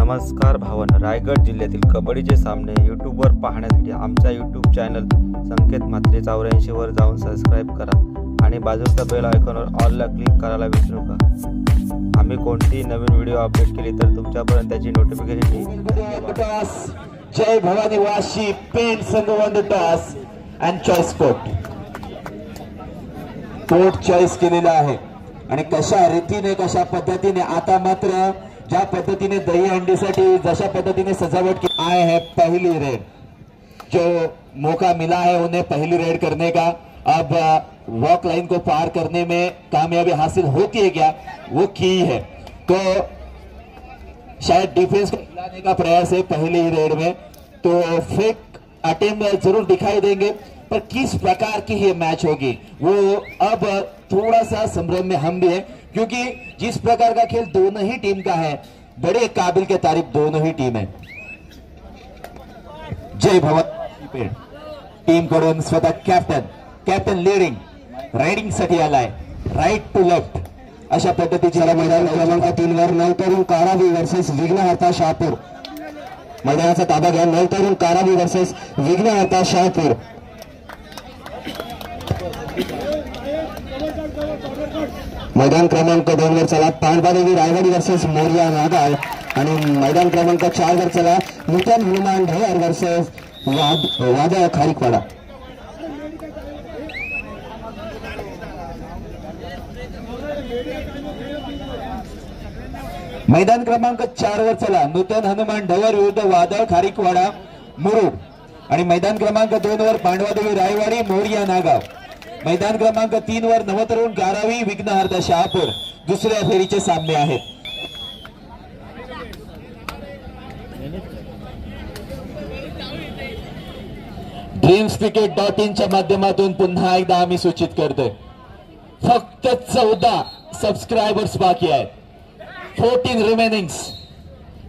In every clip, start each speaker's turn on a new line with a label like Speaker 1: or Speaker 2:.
Speaker 1: नमस्कार भावना, रायगड जिल्ह्यातील कबड्डीचे सामने यूट्यूबवर पाहण्यासाठी आमच्या यूट्यूब चॅनल संकेत म्हात्रे 84 वर जाऊन सबस्क्राईब करा आणि बाजूच्या बेल आयकॉनवर ऑलला क्लिक करायला विसरू नका। आम्ही कोणतीही नवीन व्हिडिओ अपडेट केली तर तुमच्यापर्यंत त्याची नोटिफिकेशन येईल।
Speaker 2: जय भवानी वाशी पेन संघ one toss and choice court choice केलेला आहे आणि कशा रीतीने कशा पद्धतीने आता मात्र ज्या पद्धतीने दही हंडीसाठी जशा पद्धतीने सजावट की आए है पहली रेड, जो मौका मिला है उन्हें पहली रेड करने का, अब वॉक लाइन को पार करने में कामयाबी हासिल होती है क्या, वो की है तो शायद डिफेंस को लाने का प्रयास है पहली ही रेड में, तो फेक अटेम्प्ट जरूर दिखाई देंगे पर किस प्रकार की ये मैच होगी वो अब थोड़ा सा संभ्रम में हम भी है, क्योंकि जिस प्रकार का खेल दोनों ही टीम का है बड़े काबिल के तारीफ दोनों ही टीम है। जय भवानी टीम कडून स्वतः कॅप्टन लीडिंग रायडिंग साठी आलाय, राईट टू लेफ्ट अशा पद्धतीची मैदान क्रमांक 3 वर नवतरुण कारावी वर्सेस विघ्नहर्ता शहापूर। मैदानाचा ताबा घ्या, नवतरुण कारावी वर्सेस विघ्नहर्ता शहापूर। मैदान क्रमांक 2 वर चला पांडवादेवी रायवाडी वर्सेस मोरिया नागाव आणि मैदान क्रमांक 4 वर चला नूतन हनुमान ढेर वर्सेस वादळ खारीकवाडा। मैदान क्रमांक 4 वर चला नूतन हनुमान ढवर विरुद्ध वादळ खारीकवाडा मुरुड आणि मैदान क्रमांक 2 वर पांडवादेवी रायवाडी मोरिया नागाव। मैदान क्रमांक 3 वर नवतरुण गारावी विघ्नहर्ता शहापूर दुसऱ्या फेरीचे सामने आहेत। ड्रीम्सक्रिकेट.in च्या माध्यमातून पुन्हा एकदा आम्ही सूचित करतोय, फक्त 14 सबस्क्रायबर्स बाकी आहेत, 14 रिमेनिंग्स।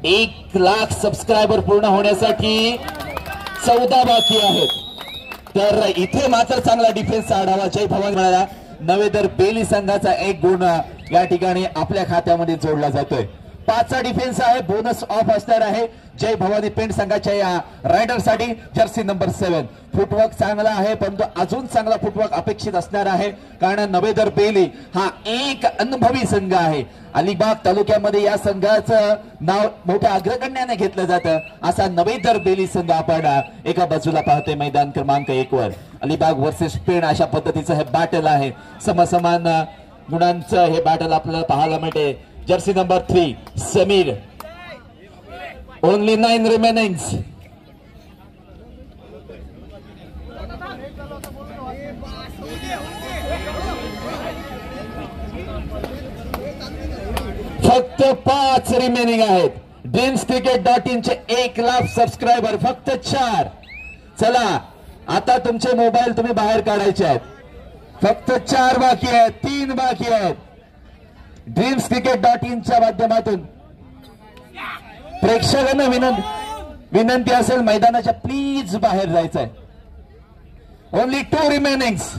Speaker 2: 1 लाख सबस्क्रायबर पूर्ण होण्यासाठी 14 बाकी आहेत, तर इथे मात्र चांगला डिफेन्सचा आढावा जय भवानी म्हणाला। नवेदर बेली संघाचा 1 गुण या ठिकाणी आपल्या खात्यामध्ये जोडला जातोय। 5चा डिफेन्स आहे, बोनस ऑफ असणार आहे जय भवानी पेंट संघाच्या या रायडर साठी जर्सी नंबर 7। फुटवर्क चांगला आहे परंतु अजून चांगला फुटवर्क अपेक्षित असणार आहे, कारण नवेदर बेली हा एक अनुभवी संघ आहे। अलिबाग तालुक्यामध्ये या संघाचं नाव मोठ्या अग्रगण्याने घेतलं जातं, असा नवेदर बेली संघ आपण एका बाजूला पाहतोय। मैदान क्रमांक 1 वर अलिबाग वर्सेस पेण अशा पद्धतीचं हे बॅटल आहे, समसमान गुणांचं हे बॅटल आपल्याला पाहायला मिळते। Jersey number 3 Sameer, only 9 remainings. फक्त 5 रिमेनिंग आहेत। ड्रीम्सक्रिकेट.in चे 1 लाख सबस्क्रायबर फक्त 4। चला आता तुमचे मोबाईल तुम्ही बाहेर काढायचे आहेत, फक्त 4 बाकी आहेत, 3 बाकी आहेत। ड्रीम्सक्रिकेट.in च्या माध्यमातून प्रेक्षकांना विनंती असेल मैदानाच्या प्लीज बाहेर जायचंय। ओनली 2 रिमेनिंग्स,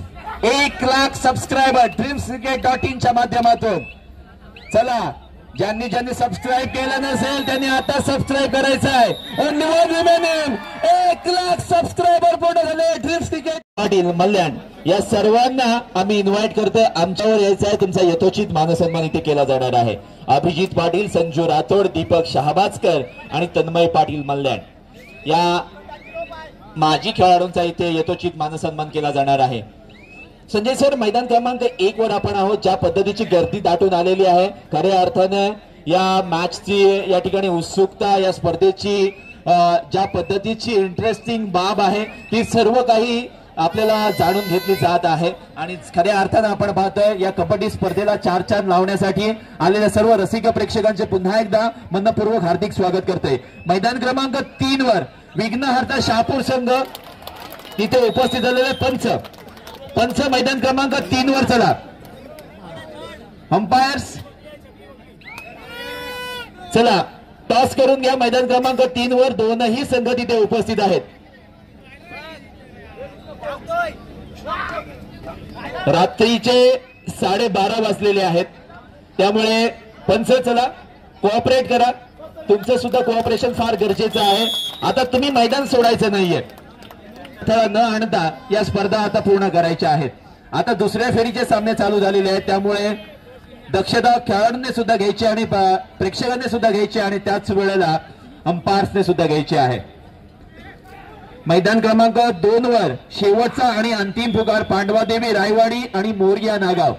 Speaker 2: 1 लाख सबस्क्रायबर ड्रीम्सक्रिकेट.in च्या माध्यमातून। चला ज्यांनी सबस्क्राईब केलं नसेल त्यांनी आता सबस्क्राईब करायचं आहे। ओनली 1 रिमेनिंग, 1 लाख सबस्क्रायबर पूर्ण झाले। ड्रीम्सक्रिकेट पाटील मल्याण या सर्वांना आम्ही इन्व्हाइट करतोय, आमच्यावर यायचं आहे। तुमचा यथोचित मानसन्मान इथे केला जाणार आहे। अभिजित पाटील, संजू राठोड, दीपक शहाबाजकर आणि तन्मय पाटील मल्याण या माजी खेळाडूंचा इथे यथोचित मानसन्मान केला जाणार आहे। संजय सर, मैदान क्रमांक 1 वर आपण आहोत, ज्या पद्धतीची गर्दी दाटून आलेली आहे, खऱ्या अर्थानं या मॅचची या ठिकाणी उत्सुकता, या स्पर्धेची ज्या पद्धतीची इंटरेस्टिंग बाब आहे ती सर्व काही आपल्याला जाणून घेतली जात आहे आणि खऱ्या अर्थानं आपण पाहतोय या कबड्डी स्पर्धेला 4 लावण्यासाठी आलेल्या सर्व रसिक प्रेक्षकांचे पुन्हा एकदा मनपूर्वक हार्दिक स्वागत करते। मैदान क्रमांक 3 वर विघ्नहर्ता शहापूर संघ तिथे उपस्थित झालेले पंच मैदान क्रमांक 3 वर चला। अंपायर्स चला टॉस करून घ्या। मैदान क्रमांक 3 वर दोनही संघ तिथे उपस्थित आहेत। रात्रीचे 12:30 वाजलेले आहेत, त्यामुळे पंच चला कोऑपरेट करा। तुमचं सुद्धा कोऑपरेशन फार गरजेचं आहे. आता तुम्ही मैदान सोडायचं नाहीये, न आणता या स्पर्धा आता पूर्ण करायच्या आहेत. आता दुसऱ्या फेरीचे सामने चालू झालेले आहेत, त्यामुळे दक्षता खेळाडूंनी सुद्धा घ्यायची आणि प्रेक्षकांनी सुद्धा घ्यायची आणि त्याच वेळेला अंपायर्सने सुद्धा घ्यायचे आहे. मैदान क्रमांक 2 वर शेवटचा आणि अंतिम पुकार पांडवादेवी रायवाडी आणि मोरया नागाव.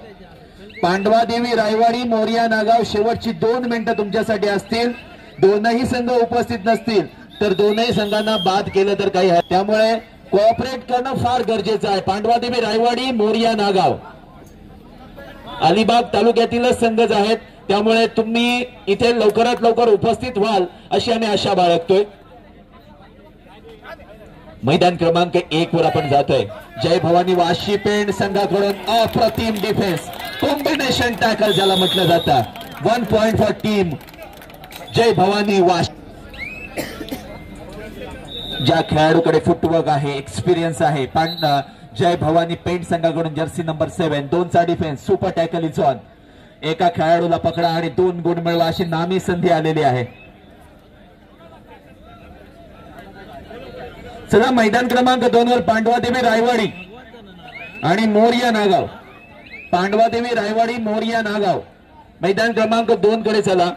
Speaker 2: पांडवादेवी रायवाडी मोरया नागाव शेवटची 2 मिनिटं तुमच्यासाठी असतील. दोनही संघ उपस्थित नसतील तर दोनही संघांना बाद केलं तर काही आहे, त्यामुळे कोऑपरेट करणं फार गरजेचं आहे. पांडवादेवी रायवाडी मोरया नागाव अलिबाग तालुक्यातीलच संघच आहेत, त्यामुळे तुम्ही इथे लवकरात लवकर उपस्थित व्हाल अशी आम्ही आशा बाळगतोय. मैदान क्रमांक 1 वर आपण जातोय. जय भवानी वाशी पेंड संघाकडून अप्रतिम डिफेन्स, कॉम्बिनेशन टॅकल ज्याला म्हटलं जातं. 1 point for team Jai Bhavani Vashi. ज्या खेळाडूकडे फुटवर्क आहे, एक्सपिरियन्स आहे, जय भवानी पेंट संघाकडून जर्सी नंबर 7 2चा defence, super tackle is on. एका खेळाडूला पकडा आणि 2 गुण मिळवा अशी नामी संधी आलेली आहे. चला मैदान क्रमांक 2 वर पांडवादेवी रायवाडी आणि मोरया नागाव. पांडवादेवी रायवाडी मोरया नागाव मैदान क्रमांक 2 कडे चला.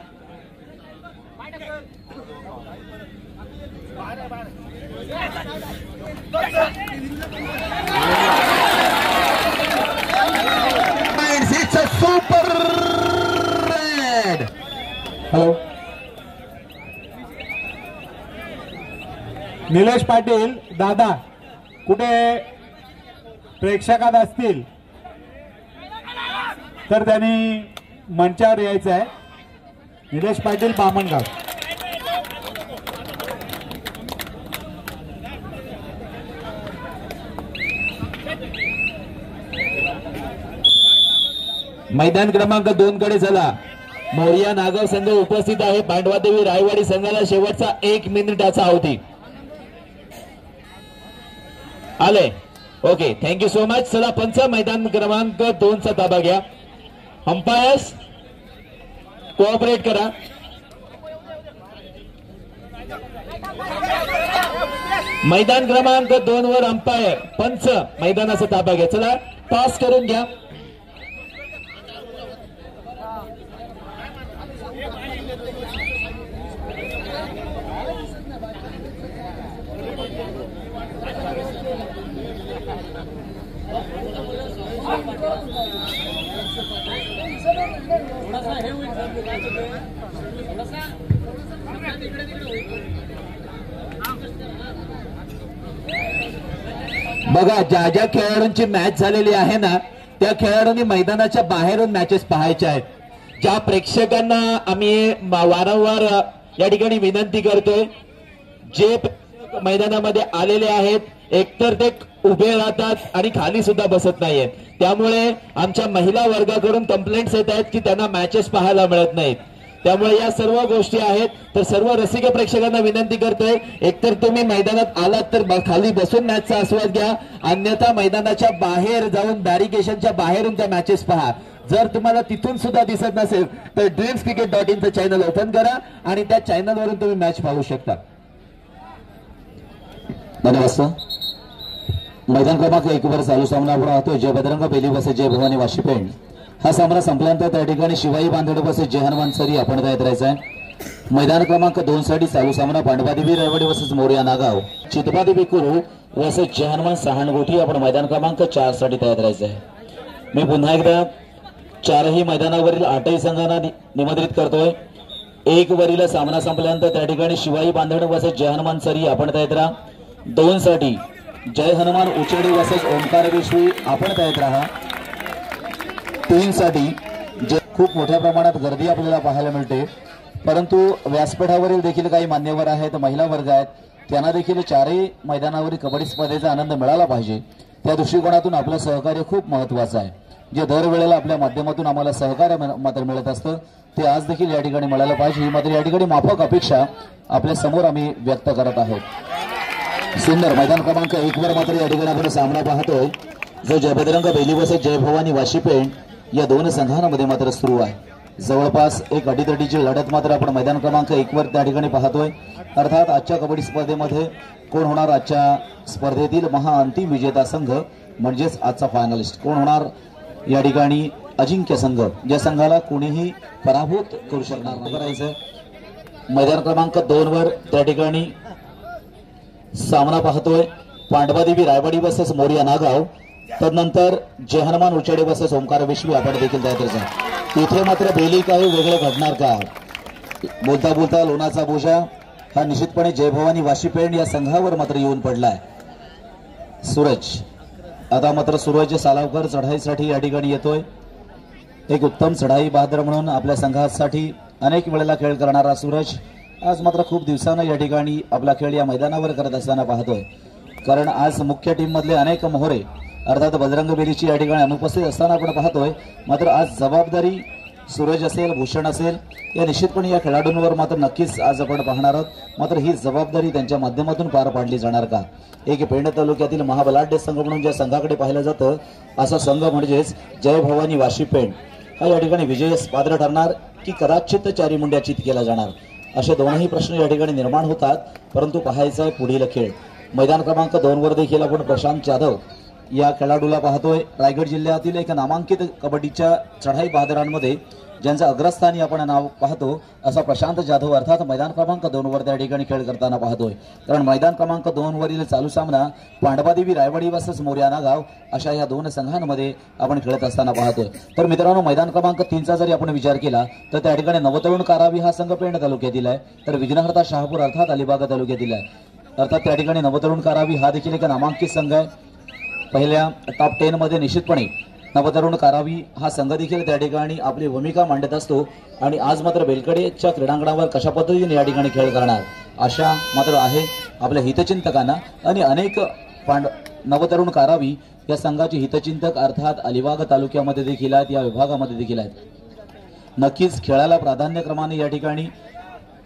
Speaker 2: It's a super red.
Speaker 3: Hello, Nilesh Patil दादा कुठे प्रेक्षकात असतील तर त्यांनी मंचावर यायचं आहे. निलेश पाटील बामणगाव.
Speaker 2: मैदान क्रमांक 2 कडे चला. मोरया नागाव संघ उपस्थित आहे. पांडवादेवी रायवाडी संघाला शेवटचा 1 मिनिटाचा अवधी आले. Okay, thank you so much. चला पंच मैदान क्रमांक 2 चा ताबा घ्या. अंपायर्स कोऑपरेट करा. मैदान क्रमांक 2 वर अंपायर पंच मैदानाचा ताबा घ्या. चला टॉस करून घ्या. बघा, ज्या ज्या खेळाडूंची मॅच झालेली आहे ना त्या खेळाडूंनी मैदानाच्या बाहेरून मॅचेस पाहायच्या आहेत. ज्या प्रेक्षकांना आम्ही वारंवार या ठिकाणी विनंती करतोय, जे मैदानामध्ये आलेले आहेत एकतर ते उभे राहतात आणि खाली सुद्धा बसत नाहीयेत, त्यामुळे आमच्या महिला वर्गाकडून कंप्लेंट्स येत आहेत की त्यांना मॅचेस पाहायला मिळत नाहीत. त्यामुळे या सर्व गोष्टी आहेत. तर सर्व रसिक प्रेक्षकांना विनंती करतोय, एकतर तुम्ही मैदानात आलात तर खाली बसून मॅचचा आस्वाद घ्या, अन्यथा मैदानाच्या बाहेर जाऊन बॅरिकेशनच्या बाहेरून त्या मॅचेस पहा. जर तुम्हाला तिथून सुद्धा दिसत नसेल तर dreamscricket.in चं चॅनल ओपन करा आणि त्या चॅनलवरून तुम्ही मॅच पाहू शकता.
Speaker 4: धन्यवाद. मैदान क्रमांक 1 वर चालू सामना आपण पाहतोय. जय बजरंग बेली वर्सेस जय भवानी वाशी पेंड. हा सामना संपल्यानंतर त्या ठिकाणी शिवाई बांधडे वर्सेस जय हनुमान सरी आपण तयार करायचा आहे. मैदान क्रमांक 2 साठी चालू सामना पांडवादेवी रायवाडी वर्सेस मोरया नागाव, चितबादेवी कुरू वर्सेस जय हनुमान सहाणगोठी आपण मैदान क्रमांक 4 साठी तयार करायचं आहे. मी पुन्हा एकदा चारही मैदानावरील 8ही संघांना निमंत्रित करतोय. 1 वरील सामना संपल्यानंतर त्या ठिकाणी शिवाई बांधड वर्सेस जय हनुमान सरी आपण तयार राहा. 2 साठी जय हनुमान उचेडी वर्सेस ओंकार विश्वी आपण तयार राहा. 3 साठी खूप मोठ्या प्रमाणात गर्दी आपल्याला पाहायला मिळते, परंतु व्यासपीठावरील देखील काही मान्यवर आहेत, महिला वर्ग आहेत, त्यांना देखील चारही मैदानावरील कबड्डी स्पर्धेचा आनंद मिळाला पाहिजे. त्या दृष्टिकोनातून आपलं सहकार्य खूप महत्वाचं आहे. जे दरवेळेला आपल्या माध्यमातून आम्हाला सहकार्य मात्र मिळत असतं ते आज देखील या ठिकाणी मिळालं पाहिजे. ही मात्र या ठिकाणी माफक अपेक्षा आपल्या समोर आम्ही व्यक्त करत आहोत. सुंदर मैदान क्रमांक 1 वर मात्र या ठिकाणी आपण सामना पाहतोय जो जय बजरंग बेली वर्सेस जय भवानी वाशी पेंड या 2 संघांमध्ये मात्र सुरू आहे. जवळपास एक अडीतडीची लढत मात्र आपण मैदान क्रमांक 1 वर त्या ठिकाणी पाहतोय. अर्थात आजच्या कबड्डी स्पर्धेमध्ये कोण होणार आजच्या स्पर्धेतील महाअंतिम विजेता संघ म्हणजेच आजचा फायनलिस्ट कोण होणार या ठिकाणी अजिंक्य संघ, ज्या संघाला कोणीही पराभूत करू शकणार नाही. करायचं मैदान क्रमांक 2 वर त्या ठिकाणी सामना पाहतोय. पांडवादेवी रायवाडी वर्सेस मोरिया नागाव, तदनंतर जय हनुमान उचाडे वर्सेस ओंकार विश्वी आपण देखील तयार आहे. इथे मात्र बेली काही वेगळं घडणार का? बोलता बोलता लोणाचा बोजा हा निश्चितपणे जय भवानी वाशीपेंड या संघावर मात्र येऊन पडलाय. सूरज आता मात्र सूरज सालावकर चढाईसाठी या ठिकाणी येतोय. एक उत्तम चढाई बहादर म्हणून आपल्या संघासाठी अनेक वेळेला खेळ करणारा सूरज आज मात्र खूप दिवसानं या ठिकाणी आपला खेळ या मैदानावर करत असताना पाहतोय. कारण आज मुख्य टीम मधले अनेक मोहरे अर्थात बजरंग बेलीची या ठिकाणी अनुपस्थित असताना आपण पाहतोय. मात्र आज जबाबदारी सूरज असेल, भूषण असेल, या निश्चितपणे या खेळाडूंवर मात्र नक्कीच आज आपण पाहणार आहोत. मात्र ही जबाबदारी त्यांच्या माध्यमातून पार पाडली जाणार का? एक पेण तालुक्यातील महाबलाढ्य संघ म्हणून ज्या संघाकडे पाहिलं जातं असा संघ म्हणजेच जय भवानी वाशी पेण हा या ठिकाणी विजयस पात्र ठरणार की कदाचित चारी मुंड्या चित केला जाणार, असे दोनही प्रश्न या ठिकाणी निर्माण होतात. परंतु पाहायचा आहे पुढील खेळ. मैदान क्रमांक 2 वर देखील आपण प्रशांत जाधव या खेळाडूला पाहतोय. रायगड जिल्ह्यातील एक नामांकित कबड्डीच्या चढाई बहादरांमध्ये ज्यांचं अग्रस्थानी आपण नाव पाहतो असा प्रशांत जाधव अर्थात मैदान क्रमांक 2 वर त्या ठिकाणी खेळ करताना पाहतोय. कारण मैदान क्रमांक 2 वरील चालू सामना पांडवादेवी रायवाडी वर्सेस मोरिया नागाव अशा या दोन संघांमध्ये आपण खेळत असताना पाहतोय. तर मित्रांनो, मैदान क्रमांक 3चा जरी आपण विचार केला तर त्या ठिकाणी नवतरुण कारावी हा संघ पेण तालुक्यातील आहे, तर विघ्नहर्ता शहापूर अर्थात अलिबाग तालुक्यातील आहे. अर्थात त्या ठिकाणी नवतरुण कारावी हा देखील एक नामांकित संघ आहे. पहिल्या टॉप 10 मध्ये निश्चितपणे नवतरुण कारावी हा संघ देखील त्या ठिकाणी आपली भूमिका मांडत असतो. आणि आज मात्र बेलकडेच्या क्रीडांगणावर कशा पद्धतीने या ठिकाणी खेळ करणार अशा मात्र आहे आपल्या हितचिंतकांना. आणि अनेक नवतरुण कारावी या संघाचे हितचिंतक अर्थात अलिबाग तालुक्यामध्ये देखील आहेत, या विभागामध्ये देखील आहेत. नक्कीच खेळाला प्राधान्यक्रमाने या ठिकाणी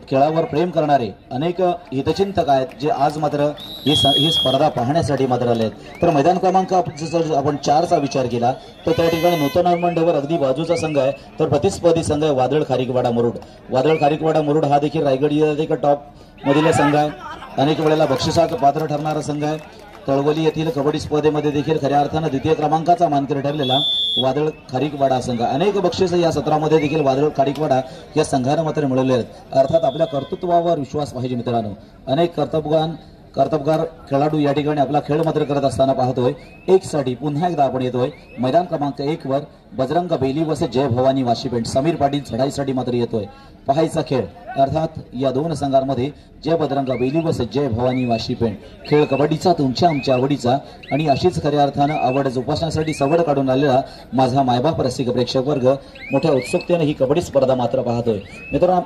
Speaker 4: खेळावर प्रेम करणारे अनेक हितचिंतक आहेत जे आज मात्र ही स्पर्धा पाहण्यासाठी मात्र आले आहेत. तर मैदान क्रमांक आपण 4चा विचार केला तर त्या ठिकाणी नूतन मंडवर अगदी बाजूचा संघ आहे, तर प्रतिस्पर्धी संघ आहे वादळ खारीकवाडा मुरुड. वादळ खारीकवाडा मुरुड हा देखील रायगड जिल्ह्यातील टॉप मधील संघ आहे. अनेक वेळेला बक्षिसात पात्र ठरणारा संघ आहे. तळवली येथील कबड्डी स्पर्धेमध्ये देखील खऱ्या अर्थानं द्वितीय क्रमांकाचा मानकरी ठरलेला वादळ खारीकवाडा संघ. अनेक बक्षीस या सत्रामध्ये देखील वादळ खारीकवाडा या संघानं मात्र मिळवले आहेत. अर्थात आपल्या कर्तृत्वावर विश्वास पाहिजे मित्रांनो. अनेक कर्तबगार खेळाडू या ठिकाणी आपला खेळ मात्र करत असताना पाहतोय. एकसाठी पुन्हा एकदा आपण येतोय मैदान क्रमांक 1 वर बजरंग बेली वर्सेस जय भवानी वाशीपेंड. समीर पाटील चढाईसाठी मात्र येतोय. पाहायचा खेळ अर्थात या दोन संघांमध्ये जय बजरंग बेली वर्सेस जय भवानी वाशीपेंड. खेळ कबड्डीचा तुमच्या आमच्या आवडीचा आणि अशीच खऱ्या अर्थानं आवड जोपासण्यासाठी सवड काढून आलेला माझा मायबाप रसिक प्रेक्षक वर्ग मोठ्या उत्सुकतेने ही कबड्डी स्पर्धा मात्र पाहतोय. मित्रांनो,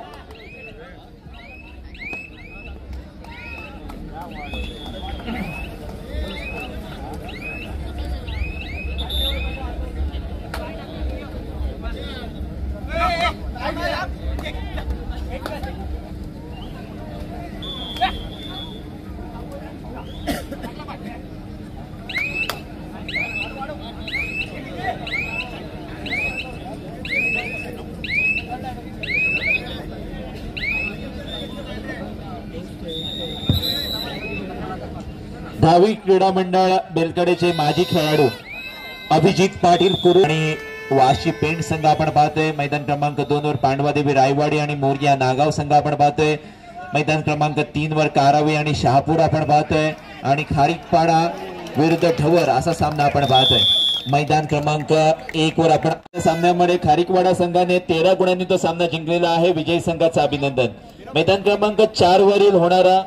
Speaker 5: भावी क्रीडा मंडळ बेलकडेचे माजी खेळाडू अभिजित पाटील कुरू आणि वाशी पेंट संघ आपण पाहतोय. मैदान क्रमांक 2 वर पांडवादेवी रायवाडी आणि मोरया नागाव संघ आपण पाहतोय. मैदान क्रमांक 3 वर कारावी आणि शहापूर आपण पाहतोय आणि खारीकपाडा विरुद्ध ढवर असा सामना आपण पाहतोय. मैदान क्रमांक 1 वर आपण सामन्यामध्ये खारीकवाडा संघाने 13 गुणांनी तो सामना जिंकलेला आहे. विजयी संघाचं अभिनंदन. मैदान क्रमांक 4 वरील होणारा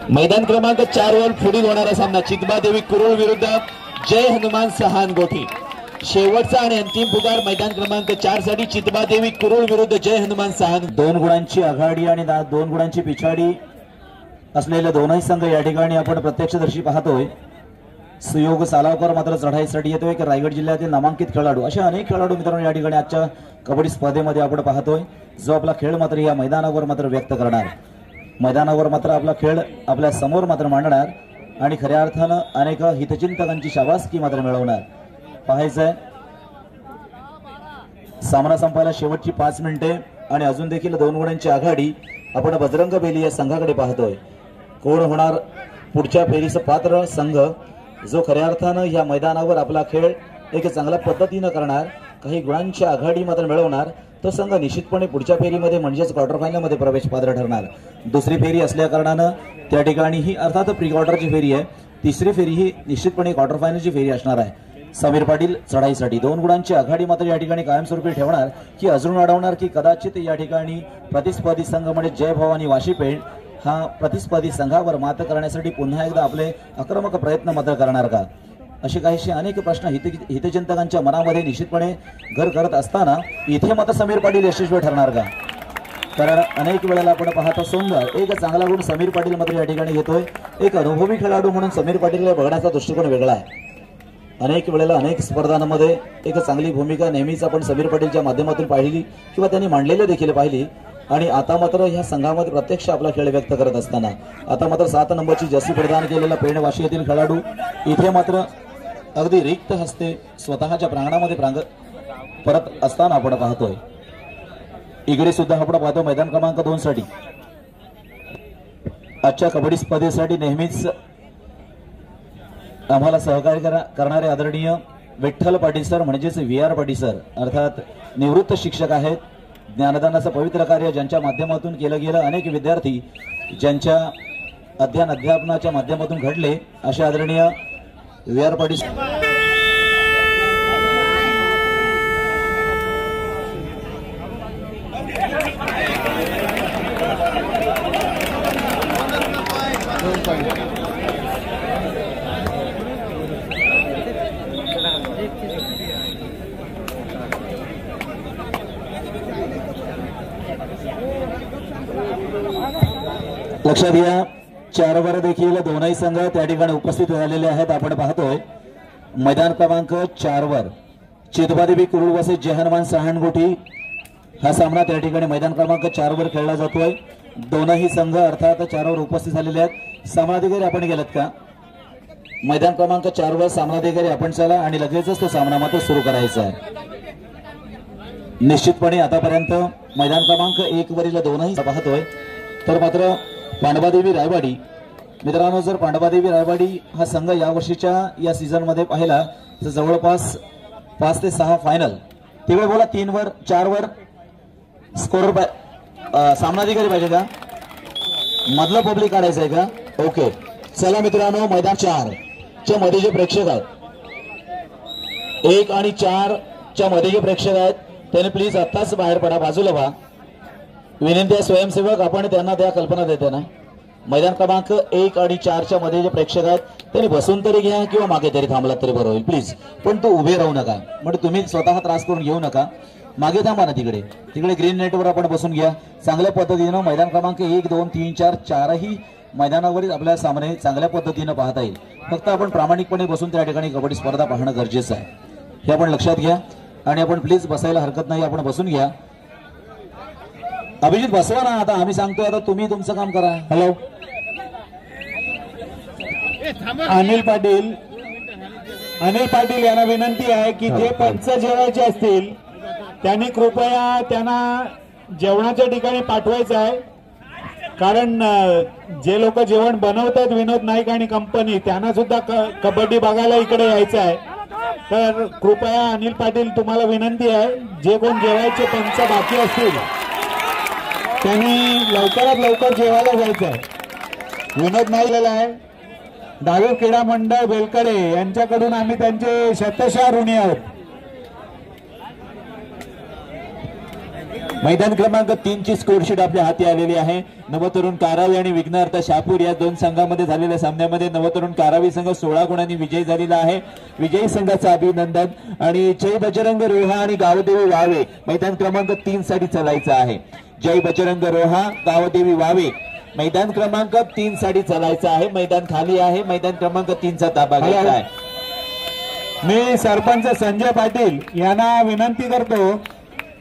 Speaker 5: मैदान क्रमांक 4 वर पुढील होणारा सामना चितबादेवी कुरुळ विरुद्ध जय हनुमान सहान गोठी. शेवटचा आणि अंतिम पुकार मैदान क्रमांक 4 साठी चितबादेवी कुरुळ विरुद्ध जय हनुमान सहान.
Speaker 2: 2 गुणांची आघाडी आणि 2 गुणांची पिछाडी असलेले दोनही संघ या ठिकाणी आपण प्रत्यक्षदर्शी पाहतोय. सुयोग सालावकर मात्र चढाईसाठी येतोय की रायगड जिल्ह्यातील नामांकित खेळाडू असे अनेक खेळाडू मित्रांनो या ठिकाणी आजच्या कबड्डी स्पर्धेमध्ये आपण पाहतोय. जो आपला खेळ मात्र या मैदानावर मात्र व्यक्त करणार, मैदानावर मात्र आपला खेळ आपल्या समोर मात्र मांडणार
Speaker 4: आणि खऱ्या अर्थानं अनेक हितचिंतकांची शाबासकी मात्र मिळवणार पाहायचंय। सामना संपायला शेवटची 5 मिनिटे आणि अजून देखील 2 गुणांची आघाडी आपण बजरंग बेली या संघाकडे पाहतोय। कोण होणार पुढच्या फेरीचं पात्र संघ जो खऱ्या अर्थानं या मैदानावर आपला खेळ एक चांगल्या पद्धतीनं करणार, काही गुणांची आघाडी मात्र मिळवणार, तो संघ निश्चितपणे पुढच्या फेरीमध्ये म्हणजेच क्वार्टर फायनलमध्ये प्रवेश पात्र ठरणार। दुसरी फेरी असल्या कारणानं त्या ठिकाणी ही अर्थात प्री क्वार्टरची फेरी आहे, तिसरी फेरी ही निश्चितपणे क्वार्टर फायनलची फेरी असणार आहे। समीर पाटील चढाईसाठी 2 गुणांची आघाडी मात्र या ठिकाणी कायमस्वरूपी ठेवणार की अजून वाढवणार की कदाचित या ठिकाणी प्रतिस्पर्धी संघ म्हणजे जय भवानी वाशी पेठ हा प्रतिस्पर्धी संघावर मात करण्यासाठी पुन्हा एकदा आपले आक्रमक प्रयत्न मात्र करणार का, असे काहीसे अनेक प्रश्न हितचिंतकांच्या मनामध्ये निश्चितपणे घर करत असताना इथे मात्र समीर पाटील यशस्वी ठरणार का? कारण अनेक वेळेला आपण पाहतो सुंदर एक चांगला गुण समीर पाटील मात्र या ठिकाणी घेतोय। एक अनुभवी खेळाडू म्हणून समीर पाटील बघण्याचा दृष्टिकोन वेगळा आहे। अनेक वेळेला अनेक स्पर्धांमध्ये एक चांगली भूमिका नेहमीच आपण समीर पाटीलच्या माध्यमातून पाहिली किंवा त्यांनी मांडलेली देखील पाहिली आणि आता मात्र ह्या संघामध्ये प्रत्यक्ष आपला खेळ व्यक्त करत असताना आता मात्र 7 नंबरची जर्सी प्रदान केलेला पेण वाशी येथील खेळाडू इथे मात्र अगदी रिक्त हस्ते स्वतःच्या प्रांगणामध्ये परत असताना आपण पाहतोय। इकडे सुद्धा आपण पाहतो मैदान क्रमांक 2 साठी आजच्या कबड्डी स्पर्धेसाठी नेहमीच आम्हाला सहकार्य करणारे आदरणीय विठ्ठल पाटील सर म्हणजेच VR पाटील सर अर्थात निवृत्त शिक्षक आहेत। ज्ञानदानाचं पवित्र कार्य ज्यांच्या माध्यमातून केलं गेलं, अनेक विद्यार्थी ज्यांच्या अध्यापनाच्या माध्यमातून घडले, अशा आदरणीय VR पाटील लक्षात घ्या। 4 वर देखील दोनही संघ त्या ठिकाणी उपस्थित झालेले आहेत। आपण पाहतोय मैदान क्रमांक 4 वर चितबादेवी कुरुळ वसे जय हनुमान सहाणगोठी हा सामना त्या ठिकाणी मैदान क्रमांक 4 वर खेळला जातोय। दोनही संघ अर्थात 4 वर उपस्थित झालेले आहेत। सामनाधिकारी आपण गेलात का? मैदान क्रमांक 4 वर सामनाधिकारी आपण चला आणि लगेचच तो सामना मात्र सुरू करायचा आहे। निश्चितपणे आतापर्यंत मैदान क्रमांक 1 वरील दोनही पाहतोय तर मात्र पांडवादेवी रायवाडी मित्रांनो, जर पांडवादेवी रायवाडी हा संघ या वर्षीच्या या सीझन मध्ये पाहिला तर जवळपास 5 ते 6 फायनल तिकडे बोला 3 वर 4 वर स्कोर सामनाधिकारी पाहिजे का? मधलं पब्लिक काढायचं आहे का? ओके चला मित्रांनो, मैदान 4 च्या मध्ये जे प्रेक्षक आहेत 1 आणि 4 च्या मध्ये जे प्रेक्षक आहेत त्यांनी प्लीज आत्ताच बाहेर पडा, बाजूला व्हा। विनंती आहे स्वयंसेवक आपण त्यांना त्या कल्पना देते ना। मैदान क्रमांक 1 आणि 4 च्या मध्ये जे प्रेक्षक आहेत त्यांनी बसून तरी घ्या किंवा मागे तरी थांबलात तरी बरं होईल प्लीज, पण तो उभे राहू नका, म्हणजे तुम्ही स्वतः त्रास करून घेऊ नका, मागे थांबा ना तिकडे ग्रीन नेटवर आपण बसून घ्या चांगल्या पद्धतीनं। मैदान क्रमांक 1 2 3 4 4ही मैदानावरील आपल्या सामने चांगल्या पद्धतीनं पाहता येईल, फक्त आपण प्रामाणिकपणे बसून त्या ठिकाणी कबड्डी स्पर्धा पाहणं गरजेचं आहे, हे आपण लक्षात घ्या। आणि आपण प्लीज बसायला हरकत नाही, आपण बसून घ्या। अभिजित बसवा ना, आता आम्ही सांगतोय, आता तुम्ही तुमचं काम करा।
Speaker 3: हॅलो अनिल पाटील यांना विनंती आहे की जे पंच जेवायचे असतील त्यांनी कृपया त्यांना जेवणाच्या ठिकाणी पाठवायचं आहे, कारण जे लोक जेवण बनवतात विनोद नाईक आणि कंपनी त्यांना सुद्धा कबड्डी बघायला इकडे यायचं आहे। तर कृपया अनिल पाटील तुम्हाला विनंती आहे, जे कोण जेवायचे पंच बाकी असतील त्यांनी लवकरात लवकर जेवायला जायचं आहे। विनोद नाईक आहे दहावी क्रीडा मंडळ बेलकडे यांच्याकडून आम्ही त्यांचे शतशः ऋणी आहोत।
Speaker 5: मैदान क्रमांक 3 ची स्कोरशीट आपल्या हाती आलेली आहे। नवतरुण कारावी आणि विघ्नहर्ता शहापूर या 2 संघांमध्ये झालेल्या सामन्यामध्ये नवतरुण कारावी संघ 16 गुणांनी विजयी झालेला आहे। विजयी संघाचं अभिनंदन। आणि जय बजरंग रोहा आणि गावदेवी वावे मैदान क्रमांक 3 साठी चालायचं आहे। जय बजरंग रोहा गावदेवी वावे मैदान क्रमांक 3 साठी चालायचं आहे। मैदान खाली आहे, मैदान क्रमांक 3 चा ताबा घेतला आहे।
Speaker 3: मी सरपंच संजय पाटील यांना विनंती करतो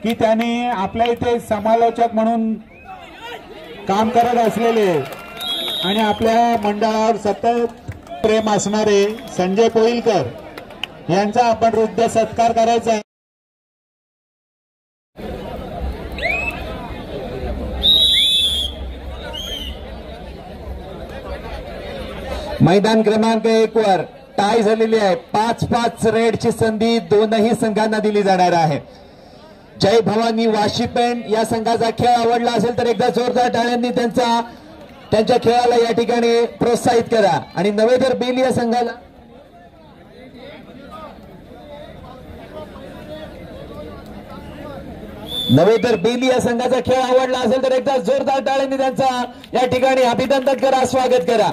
Speaker 3: की त्यांनी आपल्या इथे समालोचक म्हणून काम करत असलेले आणि आपल्या मंडळावर सतत प्रेम असणारे संजय पोईलकर यांचा आपण हृदय सत्कार करायचा आहे.
Speaker 2: मैदान क्रमांक 1 वर टाय झालेली आहे. 5-5 रेडची संधी दोनही संघांना दिली जाणार आहे. जय भवानी वाशीपेण या संघाचा खेळ आवडला असेल तर एकदा जोरदार टाळ्यांनी त्यांच्या खेळाला या ठिकाणी प्रोत्साहित करा. आणि नवे तर बेली या संघाला या संघाचा खेळ आवडला असेल तर एकदा जोरदार टाळ्यांनी त्यांचा या ठिकाणी अभिनंदन करा, स्वागत करा.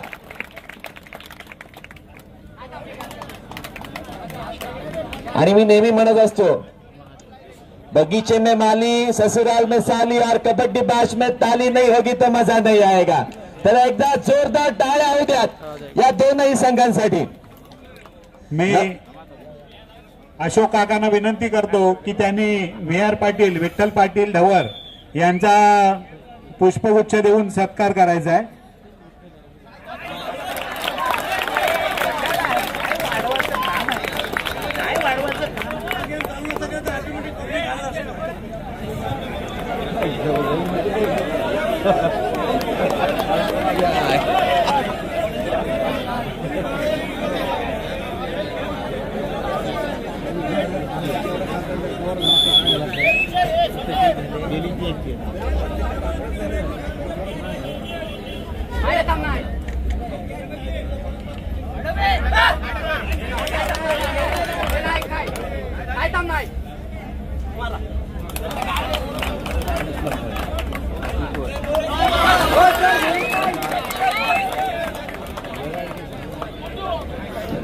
Speaker 2: आणि मी नेहमी म्हणत असतो, बगीचे में माली ससुराल में साली और कबड्डी बाश में ताली नहीं होगी तो मजा नहीं आएगा. तर एकदा जोरदार टाळ्या होऊ द्यात या दोनही संघांसाठी.
Speaker 3: मी अशोक काकांना विनंती करतो की त्यांनी VR पाटील, विठ्ठल पाटील ढवळ यांचा पुष्पगुच्छ देऊन सत्कार करायचा आहे.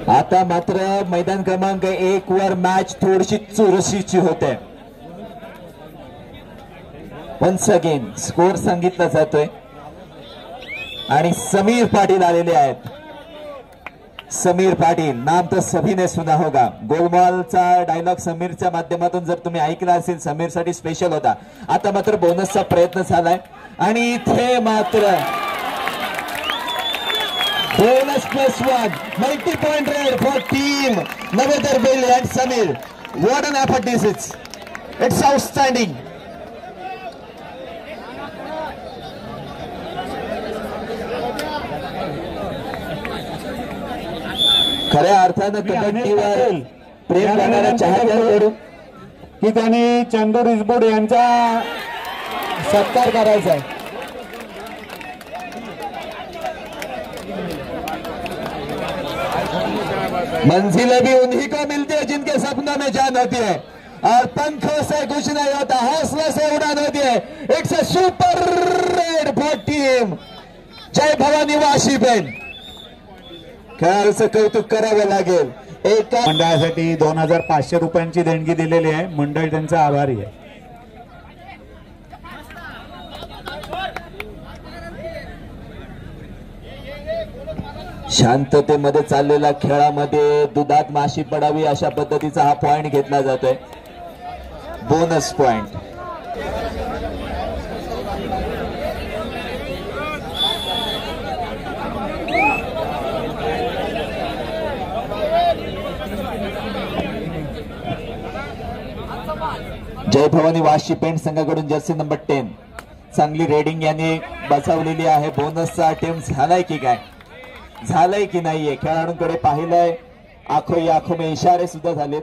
Speaker 2: आता मात्र मैदान क्रमांक 1 वर मॅच थोडीशी चुरशीची होते. वन्स अगेन स्कोर सांगितला जातोय आणि समीर पाटील आलेले आहेत. समीर पाटील नाम तर सभी ने सुना होगा. गोलमालचा डायलॉग समीरच्या माध्यमातून जर तुम्ही ऐकला असेल, समीर साठी स्पेशल होता. आता मात्र बोनसचा प्रयत्न झालाय आणि इथे मात्र bonus +1 multi-point raid for team Navedar Bailey and Samir. What an effort this is. It's outstanding. खऱ्या अर्थानं कबड्डीवर प्रेम करणाऱ्या चाहत्यांकडून
Speaker 3: की त्यांनी चंदू रिसबोड यांचा सत्कार करायचा आहे.
Speaker 2: मंजिल भी उन्हीं को मिलती है जिनके सपनों में जान होती है और पंखों से कुछ नहीं होता, हौसले से उड़ान होती है. It's a super raid for team Jai Bhavani वाशीपेण. खेळाचं कौतुक करावं लागेल. एका
Speaker 3: मंडळासाठी 2500 रुपयांची देणगी दिलेली आहे. मंडळ त्यांचा आभारी आहे.
Speaker 2: शांततेमध्ये चाललेल्या खेळामध्ये दुधात माशी पडावी अशा पद्धतीचा हा पॉइंट घेतला जातोय. Bonus point. जय भवानी वाशीपेण संघाकडून जर्सी नंबर 10 चांगली रेडिंग यांनी बसवलेली आहे. बोनसचा अटेम्प्ट झालाय की काय, झालंय की नाहीये खेळाडूंकडे पाहिलंय. आखो में इशारे सुद्धा झालेत.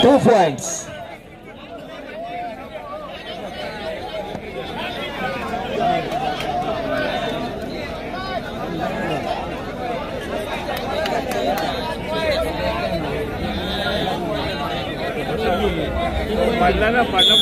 Speaker 2: 2 points.
Speaker 6: पडला ना पडला.